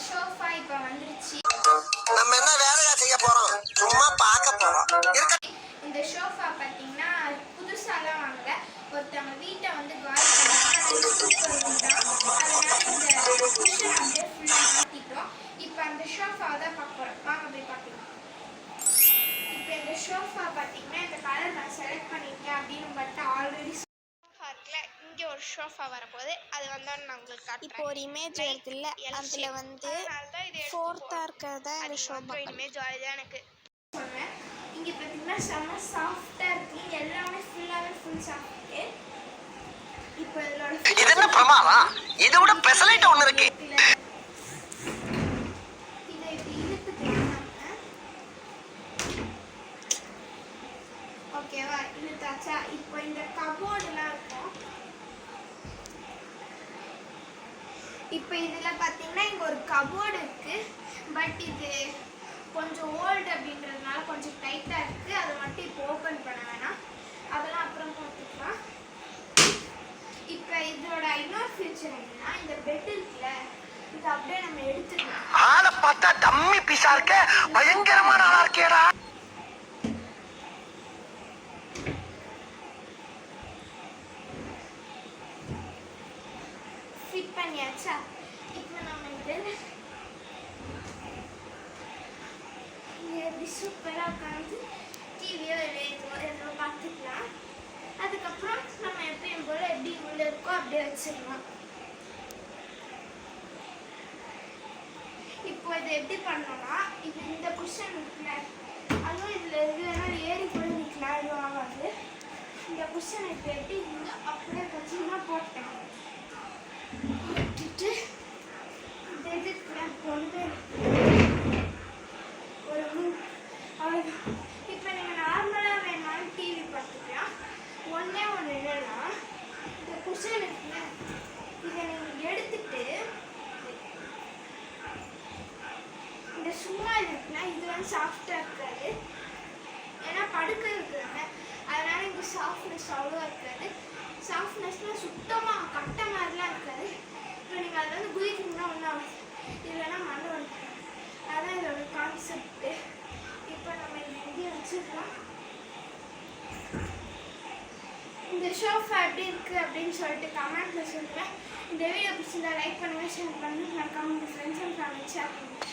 Sofa இப்போ வந்துருச்சு. நம்ம என்ன வேலையா செய்ய போறோம்? சும்மா பார்க்க போறோம். இந்த ஷோஃபா பார்த்தீங்கன்னா புதுசாலாம் வாங்கல. ஒருத்தவங்க வீட்டை வந்து காலி பண்ணிட்டாங்க. அதனால இந்த குஷன் அப்படியே ஃபுல்லாக மாற்றிட்டோம். இப்போ அந்த ஷோஃபாவை தான் பார்க்க போகிறோம். வாங்க போய் பார்க்கலாம். இப்போ இந்த ஷோஃபா பார்த்தீங்கன்னா இந்த கலர் நான் செலக்ட் பண்ணியிருக்கேன் அப்படின்னு பட் ஆல்ரெடி இங்கே ஒரு ஷோஃபா வரப்போகுது. அது வந்தோன்னு நான் உங்களுக்கு காட்டுறேன். இப்போ ஒரு இமேஜ் இருக்குல்ல, அதில் வந்து ஃபோர்த்தாக இருக்கிறதா இந்த ஷோஃபா இமேஜ் தான் எனக்கு சொல்லுவேன். இங்கே பார்த்தீங்கன்னா செம்ம சாஃப்டாக இருக்குது. எல்லாமே ஃபுல்லாகவே ஃபுல் சாஃப்ட்டு. இப்போ இதோட இது என்ன பிரமாதம்? இதை விட ஸ்பெஷலைட் ஒன்று இருக்கு. இதை இப்படி இழுத்துக்கலாம். ஓகேவா? இழுத்தாச்சா? இப்போ இந்த கபோர்டுலாம் இருக்கும். இப்போ இதில் பார்த்தீங்கன்னா இங்கே ஒரு கபோர்டு இருக்குது. பட் இது கொஞ்சம் ஓல்டு அப்படின்றதுனால கொஞ்சம் டைட்டாக இருக்குது. அதை மட்டும் இப்போ ஓப்பன் பண்ண வேணாம், அதெல்லாம் அப்புறம் பார்த்துக்கலாம். இப்போ இதோட இன்னொரு ஃபியூச்சர் என்னன்னா, இந்த பெட் இருக்குல்ல, இது அப்படியே நம்ம எடுத்துக்கலாம். ஆளை பார்த்தா டம்மி பீஸா இருக்க, பயங்கரமான ஆளா இருக்கேடா. ஃபிட் பண்ணியாச்சா? இப்போ நம்ம இதில் எப்படி சூப்பராக உட்காந்து டிவியோ எதோ பார்த்துக்கலாம். அதுக்கப்புறம் நம்ம எப்பயும் போல் எப்படி உள்ளே இருக்கோ அப்படியே வச்சிடலாம். இப்போ இதை எப்படி பண்ணோம்னா, இது இந்த குஷன் இருக்குல்ல, அதுவும் இதில் இருக்குன்னா ஏறி கூட நிற்கலாம், எதுவும் ஆகாது. இந்த குஷனை இப்போ எப்படி இங்கே அப்படியே கொஞ்சமாக போட்டேன். போட்டுட்டு இந்த இதுக்கு கொண்டு ஒரு அவ்வளோதான். இப்போ நீங்கள் நார்மலாக வேணாலும் டிவி பார்த்துக்கலாம். ஒன்றே ஒன்று என்னன்னா, இந்த குஷன் இருக்குல்ல, இதை நீங்கள் எடுத்துட்டு இந்த சும்மா இருக்குன்னா இது வந்து சாஃப்டாக இருக்காது. ஏன்னா படுக்க இருக்குறாங்க, அதனால் இங்கே சாஃப்ட்னஸ் அவ்வளோ இருக்காது. சாஃப்ட்னஸ்னால் சுத்தமாக கட்ட மாதிரிலாம் இருக்காது. இப்போ நீங்கள் அதில் வந்து குதிக்கிங்கன்னா ஒன்றும் ஆகாது. இல்லைன்னா மண்ணு வந்துடும். அதான் இதோட கான்செப்ட்டு. இப்போ நம்ம இங்கே வச்சுக்கலாம். இந்த ஷோஃபா எப்படி இருக்குது அப்படின்னு சொல்லிட்டு கமெண்ட்டில் சொல்லுவேன். இந்த வீடியோ பிடிச்சிருந்தா லைக் பண்ணுங்கள், ஷேர் பண்ணுங்கள், மறக்காம உங்கள் ஃப்ரெண்ட்ஸ் அண்ட் ஃபேமிலி ஷேர் பண்ணுங்கள்.